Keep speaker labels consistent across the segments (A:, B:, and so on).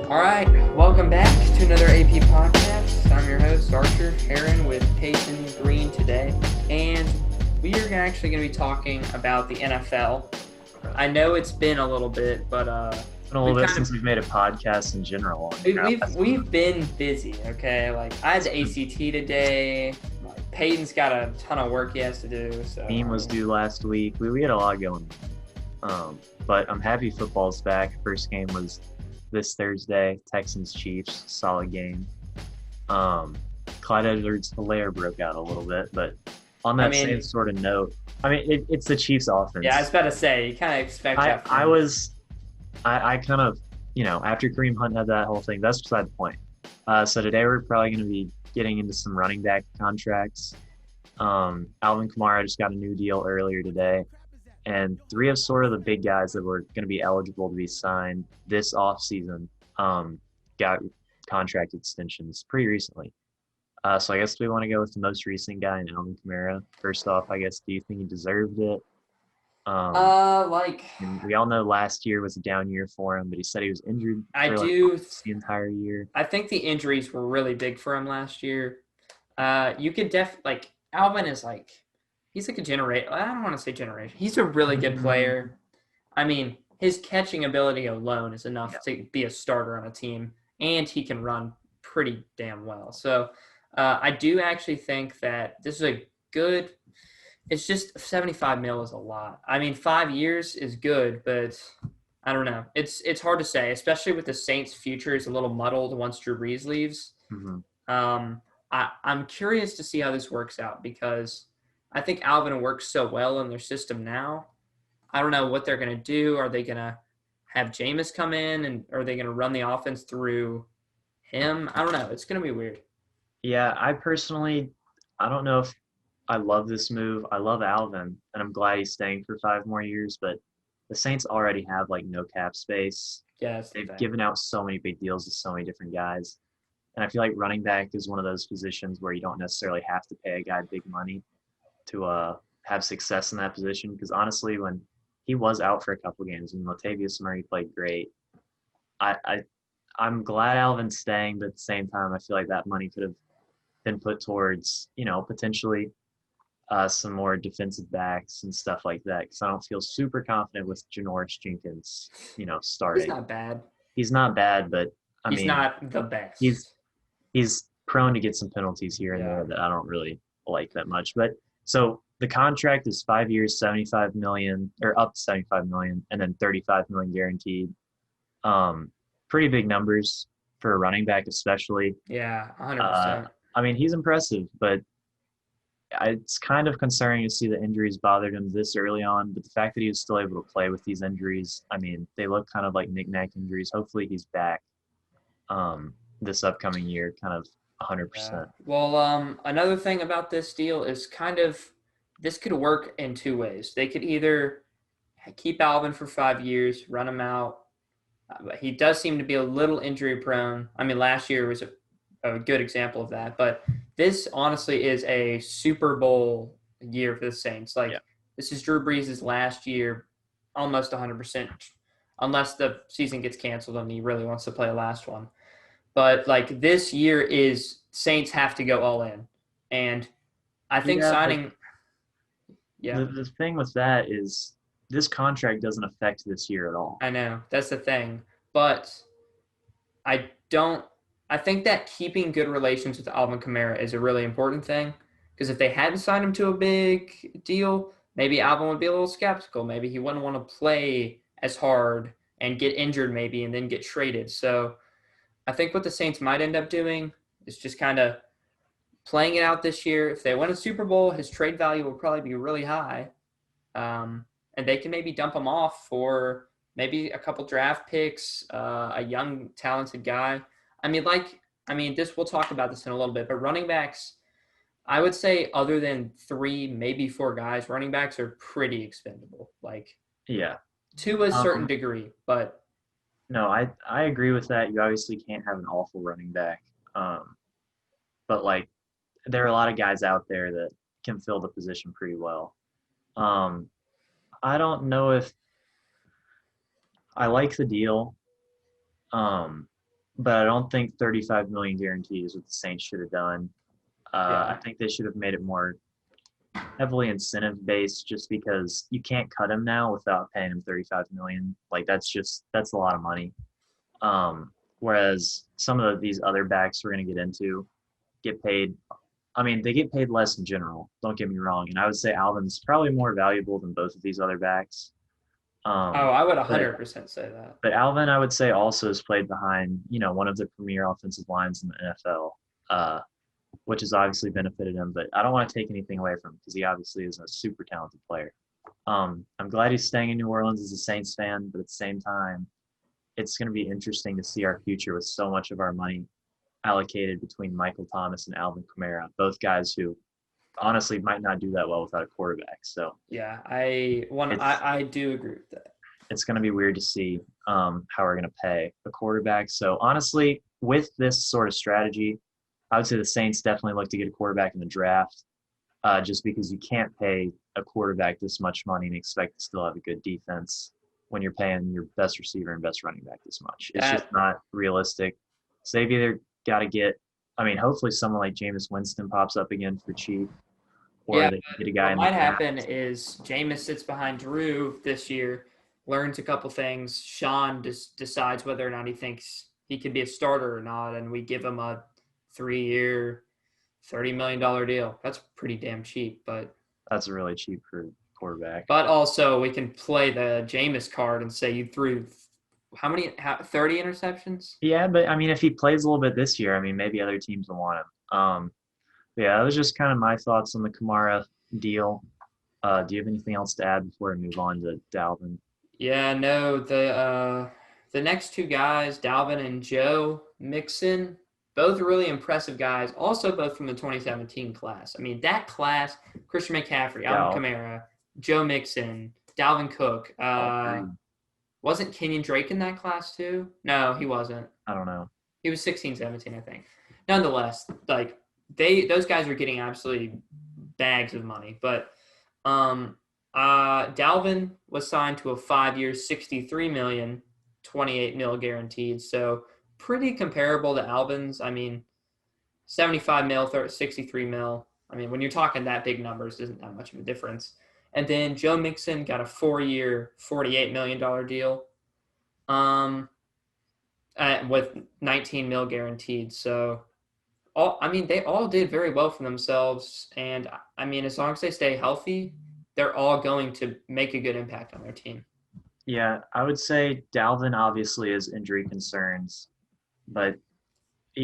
A: All right, welcome back to another AP podcast. I'm your host, Archer Aaron, with Peyton Green today, and we are actually going to be talking about the NFL. I know it's been a little bit, but
B: been a little bit since we've made a podcast in general.
A: We've been busy. Okay, like I had the ACT today. Like, Peyton's got a ton of work he has to do. So
B: Team was due last week. We had a lot going on. But I'm happy football's back. First game was this Thursday, Texans-Chiefs, solid game. Clyde Edwards-Helaire broke out a little bit, but on that same sort of note, it's the Chiefs' offense.
A: Yeah, I was about to say, you kind of expect that.
B: I kind of, after Kareem Hunt had that whole thing, that's beside the point. So today we're probably going to be getting into some running back contracts. Alvin Kamara just got a new deal earlier today. And three of sort of the big guys that were going to be eligible to be signed this offseason got contract extensions pretty recently. So I guess we want to go with the most recent guy in Alvin Kamara. First off, I guess, do you think he deserved it? We all know last year was a down year for him, but he said he was injured the entire year.
A: I think the injuries were really big for him last year. You could Alvin is he's like a generation. I don't want to say generation. He's a really good player. I mean, his catching ability alone is enough to be a starter on a team, and he can run pretty damn well. So I do actually think that this is a good – it's just 75 mil is a lot. I mean, 5 years is good, but I don't know. It's hard to say, especially with the Saints' future is a little muddled once Drew Brees leaves. I'm curious to see how this works out because – I think Alvin works so well in their system now. I don't know what they're going to do. Are they going to have Jameis come in, and are they going to run the offense through him? I don't know. It's going to be weird.
B: Yeah, I don't know if I love this move. I love Alvin, and I'm glad he's staying for 5 more years, but the Saints already have, no cap space.
A: Yeah,
B: they've given out so many big deals to so many different guys, and I feel like running back is one of those positions where you don't necessarily have to pay a guy big money to have success in that position, because honestly, when he was out for a couple games and Latavius Murray played great, I'm glad Alvin's staying, but at the same time, I feel like that money could have been put towards, potentially some more defensive backs and stuff like that, because I don't feel super confident with Janoris Jenkins, starting.
A: He's not bad,
B: but
A: he's not the best.
B: He's prone to get some penalties here and there that I don't really like that much, but. So the contract is 5 years, $75 million, or up to $75 million, and then $35 million guaranteed. Pretty big numbers for a running back, especially.
A: Yeah, 100%.
B: He's impressive, but it's kind of concerning to see the injuries bothered him this early on. But the fact that he was still able to play with these injuries, they look kind of like knick-knack injuries. Hopefully he's back this upcoming year, kind of 100%.
A: Yeah. Well, another thing about this deal is this could work in 2 ways. They could either keep Alvin for 5 years, run him out. But he does seem to be a little injury prone. Last year was a good example of that. But this honestly is a Super Bowl year for the Saints. This is Drew Brees' last year, almost 100%, unless the season gets canceled and he really wants to play a last one. But, this year is Saints have to go all in. And I think signing –
B: The thing with that is this contract doesn't affect this year at all.
A: I know. That's the thing. But I think that keeping good relations with Alvin Kamara is a really important thing. Because if they hadn't signed him to a big deal, maybe Alvin would be a little skeptical. Maybe he wouldn't want to play as hard and get injured maybe and then get traded. So – I think what the Saints might end up doing is just kind of playing it out this year. If they win a Super Bowl, his trade value will probably be really high. And they can maybe dump him off for maybe a couple draft picks, a young, talented guy. We'll talk about this in a little bit, but running backs, I would say other than 3, maybe 4 guys, running backs are pretty expendable. To a certain degree, but –
B: No, I agree with that. You obviously can't have an awful running back. But, there are a lot of guys out there that can fill the position pretty well. I don't know if I like the deal. but I don't think 35 million guaranteed is what the Saints should have done. I
A: Yeah.
B: think they should have made it more heavily incentive based, just because you can't cut him now without paying him 35 million. Like that's a lot of money. Whereas some of these other backs we're going to get into get paid. I mean, they get paid less in general. Don't get me wrong, and I would say Alvin's probably more valuable than both of these other backs.
A: Oh,
B: Um,
A: I would
B: but
A: 100% say that.
B: but Alvin, I would say, also has played behind one of the premier offensive lines in the NFL, which has obviously benefited him. But I don't want to take anything away from him because he obviously is a super talented player. I'm glad he's staying in New Orleans as a Saints fan, but at the same time, it's going to be interesting to see our future with so much of our money allocated between Michael Thomas and Alvin Kamara, both guys who honestly might not do that well without a quarterback. So
A: Yeah,
B: it's
A: I do agree with that.
B: it's going to be weird to see how we're going to pay a quarterback. So honestly, with this sort of strategy, I would say the Saints definitely look to get a quarterback in the draft, just because you can't pay a quarterback this much money and expect to still have a good defense when you're paying your best receiver and best running back this much. It's just
A: That
B: not realistic. So they've either got to get, I mean, hopefully someone like Jameis Winston pops up again for cheap, or
A: Yeah,
B: they can get a guy
A: what
B: in the
A: might happen
B: draft.
A: is Jameis sits behind Drew this year, learns a couple things. Sean just decides whether or not he thinks he can be a starter or not, and we give him a 3 year, $30 million deal. That's pretty damn cheap,
B: That's really cheap for a quarterback.
A: but also we can play the Jameis card and say you threw how many 30 interceptions?
B: Yeah, but I mean, if he plays a little bit this year, I mean, maybe other teams will want him. Yeah, that was just kind of my thoughts on the Kamara deal. Do you have anything else to add before we move on to Dalvin?
A: Yeah, no, the next two guys, Dalvin and Joe Mixon, both really impressive guys. Also, both from the 2017 class. I mean, that class: Christian McCaffrey,
B: Yeah,
A: Alvin Kamara, Joe Mixon, Dalvin Cook.
B: all three.
A: Wasn't Kenyon Drake in that class too? No, he wasn't.
B: I don't know.
A: He was 16, 17, I think. Nonetheless, like those guys are getting absolutely bags of money. But Dalvin was signed to a 5 year, 63 million, 28 mil guaranteed. So pretty comparable to Alvin's. I mean, 75 mil, 63 mil. I mean, when you're talking that big numbers, isn't that much of a difference. And then Joe Mixon got a 4 year, $48 million deal. Um, with 19 mil guaranteed. So I mean, they all did very well for themselves. And I mean, as long as they stay healthy, they're all going to make a good impact on their team.
B: Yeah, I would say Dalvin obviously has injury concerns, but at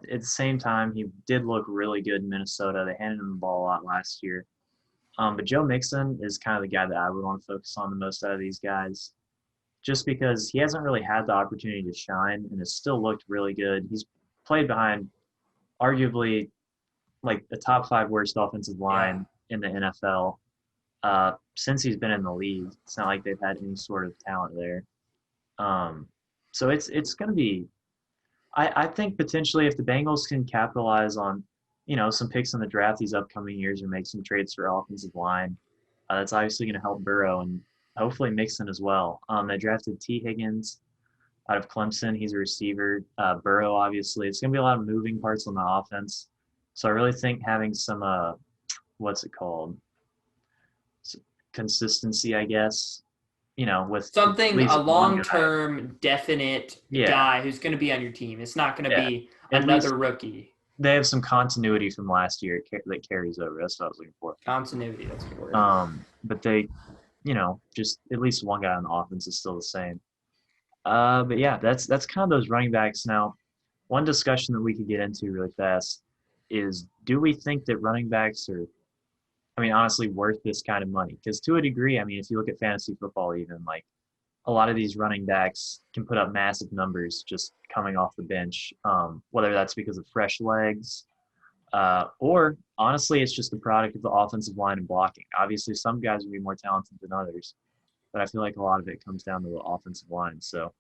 B: the same time, he did look really good in Minnesota. They handed him the ball a lot last year. But Joe Mixon is kind of the guy that I would want to focus on the most out of these guys, just because he hasn't really had the opportunity to shine and has still looked really good. He's played behind arguably like the top five worst offensive
A: Yeah.
B: line in the NFL since he's been in the league. It's not like they've had any sort of talent there. Um, so it's going to be. I think potentially if the Bengals can capitalize on some picks in the draft these upcoming years or make some trades for offensive line, that's obviously going to help Burrow and hopefully Mixon as well. They drafted T. Higgins out of Clemson. He's a receiver. Burrow, obviously. It's going to be a lot of moving parts on the offense. So I really think having some, what's it called? Consistency, I guess, with at
A: Something, a
B: least one
A: long
B: guy.
A: term, definite
B: Yeah.
A: guy who's going to be on your team. It's not going to
B: Yeah.
A: be
B: At least
A: another rookie.
B: they have some continuity from last year that carries over. That's what I was looking for.
A: Continuity, that's a good word.
B: But they, just at least one guy on the offense is still the same. But yeah, that's kind of those running backs. Now, one discussion that we could get into really fast is, do we think that running backs are, I mean, honestly, worth this kind of money? Because to a degree, I mean, if you look at fantasy football, even like a lot of these running backs can put up massive numbers just coming off the bench, whether that's because of fresh legs, or honestly, it's just a product of the offensive line and blocking. Obviously, some guys will be more talented than others, but I feel like a lot of it comes down to the offensive line. So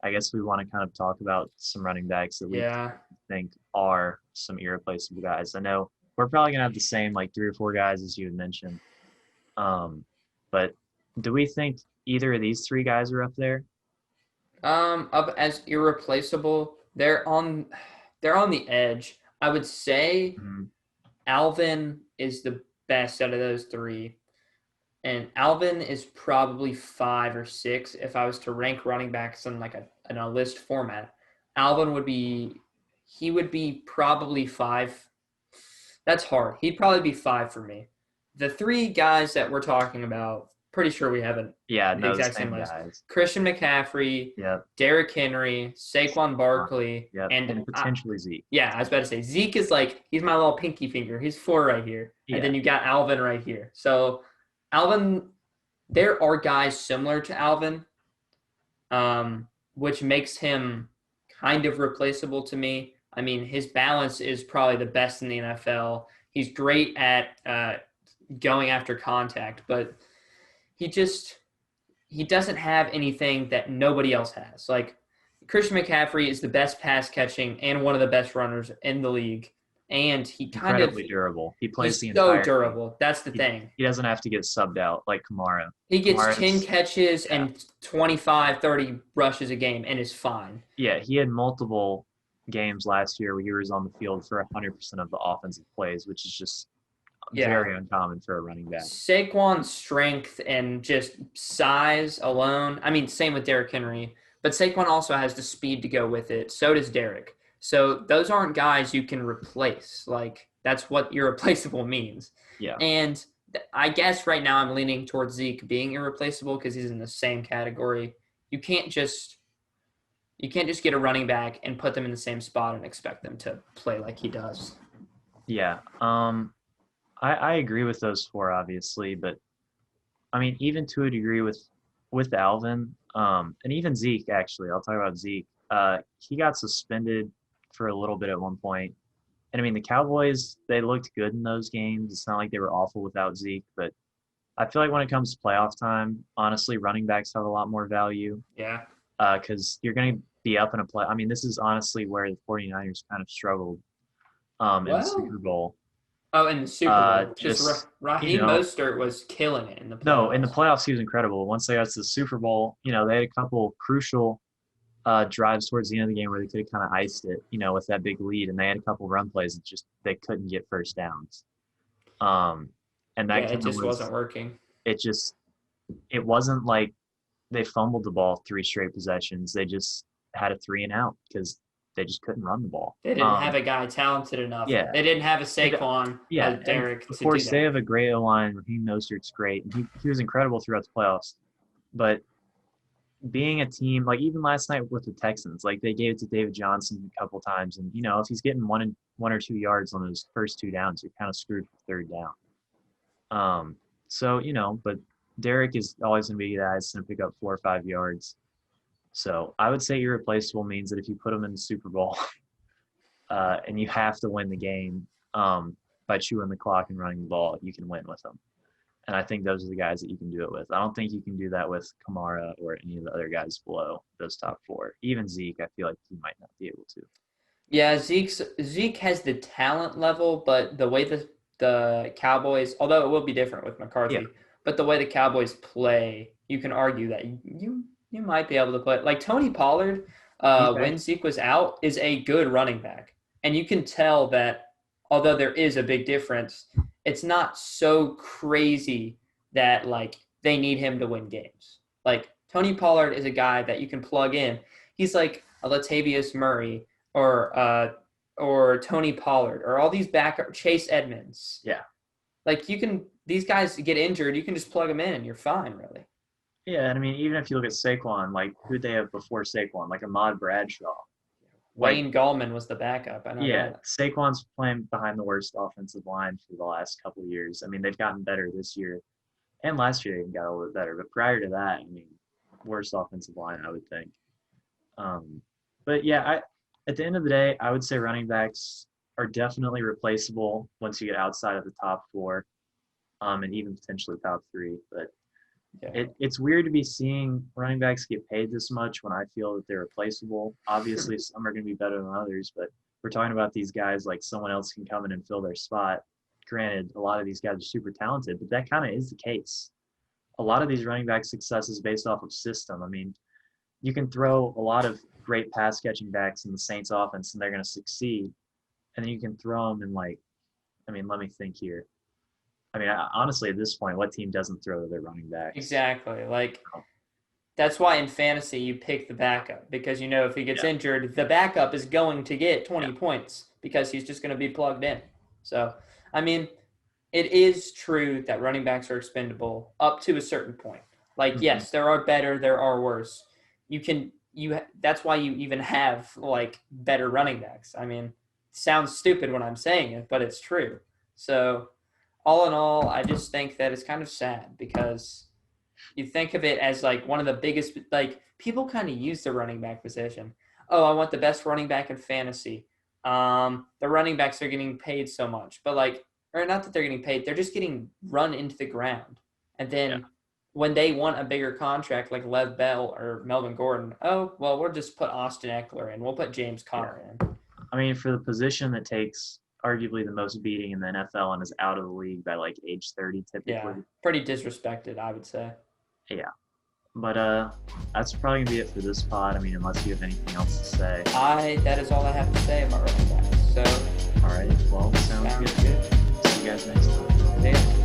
B: I guess we want to kind of talk about some running backs that we
A: Yeah.
B: think are some irreplaceable guys. I know we're probably gonna have the same like three or four guys as you had mentioned. But do we think either of these three guys are up there?
A: Up as irreplaceable. They're on they're on the edge. I would say
B: Mhm.
A: Alvin is the best out of those three. And Alvin is probably 5 or 6 if I was to rank running backs in a list format. Alvin would be he would be probably 5. That's hard. He'd probably be 5 for me. The three guys that we're talking about, pretty sure we have
B: Yeah,
A: the
B: no, the
A: exact same
B: same
A: list.
B: guys.
A: Christian McCaffrey,
B: Yep.
A: Derrick Henry, Saquon Barkley,
B: Yep.
A: and
B: And potentially Zeke.
A: yeah, I was about to say Zeke is like he's my little pinky finger. He's 4 right here, and
B: Yeah.
A: then you got Alvin right here. So Alvin, there are guys similar to Alvin, which makes him kind of replaceable to me. I mean, his balance is probably the best in the NFL. He's great at going after contact, but he just he doesn't have anything that nobody else has. Like Christian McCaffrey is the best pass catching and one of the best runners in the league, and
B: Incredibly durable. He plays
A: he's
B: the
A: so
B: entire game.
A: durable. That's the
B: He,
A: thing.
B: he doesn't have to get subbed out like Kamara.
A: He gets 10
B: Kamara's,
A: catches
B: yeah.
A: and 25, 30 rushes a game and is fine.
B: Yeah, he had multiple games last year where he was on the field for 100% of the offensive plays, which is just very uncommon for a running back.
A: Saquon's strength and just size alone. I mean, same with Derrick Henry, but Saquon also has the speed to go with it. So does Derrick. So those aren't guys you can replace. Like that's what irreplaceable means.
B: Yeah.
A: And I guess right now I'm leaning towards Zeke being irreplaceable because he's in the same category. You can't just get a running back and put them in the same spot and expect them to play like he does.
B: Yeah. I agree with those four, obviously, but I mean, even to a degree with Alvin, and even Zeke, actually, I'll talk about Zeke. He got suspended for a little bit at one point. And I mean, the Cowboys, they looked good in those games. It's not like they were awful without Zeke, but I feel like when it comes to playoff time, honestly, running backs have a lot more value.
A: Yeah.
B: Because you're going to be up in a play. I mean, this is honestly where the 49ers kind of struggled in the Super Bowl.
A: Oh, in the Super Bowl. Just Raheem Mostert was killing it in the playoffs.
B: No, in the playoffs, he was incredible. Once they got to the Super Bowl, they had a couple crucial drives towards the end of the game where they could have kind of iced it, with that big lead. And they had a couple run plays that just they couldn't get first downs. And that
A: it just wasn't working.
B: It wasn't like they fumbled the ball 3 straight possessions. They just had a 3 and out because they just couldn't run the ball.
A: They didn't have a guy talented enough.
B: Yeah.
A: They didn't have a Saquon, Derrick.
B: Of course, they have a great line. Raheem Mostert's great. And he was incredible throughout the playoffs. But being a team, like even last night with the Texans, like they gave it to David Johnson a couple times. And, if he's getting 1 or 2 yards on those first 2 downs, you're kind of screwed for third down. But Derrick is always going to be the guy that's going to pick up 4 or 5 yards. So I would say irreplaceable means that if you put him in the Super Bowl and you have to win the game by chewing the clock and running the ball, you can win with them. And I think those are the guys that you can do it with. I don't think you can do that with Kamara or any of the other guys below those top 4. Even Zeke, I feel like he might not be able to.
A: Yeah, Zeke has the talent level, but the way the Cowboys, although it will be different with McCarthy, but the way the Cowboys play, you can argue that you might be able to play. Like Tony Pollard, when Zeke was out, is a good running back. And you can tell that although there is a big difference, it's not so crazy that like they need him to win games. Like Tony Pollard is a guy that you can plug in. He's like a Latavius Murray or Tony Pollard or all these backup Chase Edmonds.
B: Yeah.
A: Like these guys get injured, you can just plug them in and you're fine, really.
B: Yeah, and I mean, even if you look at Saquon, like who'd they have before Saquon? Like Ahmad Bradshaw.
A: Wayne Gallman was the backup. I know that.
B: Saquon's playing behind the worst offensive line for the last couple of years. I mean, they've gotten better this year. And last year they got a little bit better. But prior to that, I mean, worst offensive line, I would think. But yeah, at the end of the day, I would say running backs are definitely replaceable once you get outside of the top 4, and even potentially top 3. But it's weird to be seeing running backs get paid this much when I feel that they're replaceable. Obviously, some are going to be better than others, but we're talking about these guys like someone else can come in and fill their spot. Granted, a lot of these guys are super talented, but that kind of is the case. A lot of these running back success is based off of system. I mean, you can throw a lot of great pass catching backs in the Saints offense and they're going to succeed. And then you can throw them in like, I mean, let me think here. I mean, honestly, at this point, what team doesn't throw to their running backs?
A: Exactly. Like, that's why in fantasy you pick the backup because you know if he gets injured, the backup is going to get 20 points because he's just going to be plugged in. So, I mean, it is true that running backs are expendable up to a certain point. Like, yes, there are better, there are worse. That's why you even have like better running backs. I mean, it sounds stupid when I'm saying it, but it's true. So, all in all, I just think that it's kind of sad because you think of it as like one of the biggest, like people kind of use the running back position. Oh, I want the best running back in fantasy. The running backs are getting paid so much, but like, or not that they're getting paid, they're just getting run into the ground. And then when they want a bigger contract like Lev Bell or Melvin Gordon, oh, well, we'll just put Austin Eckler in. We'll put James Conner in.
B: I mean, for the position that takes arguably the most beating in the NFL and is out of the league by like age 30 typically.
A: Yeah, pretty disrespected, I would say.
B: Yeah. But that's probably going to be it for this pod. I mean, unless you have anything else to say.
A: That is all I have to say about running backs. So,
B: all right. Well, sounds good. See you guys next time.
A: Yeah.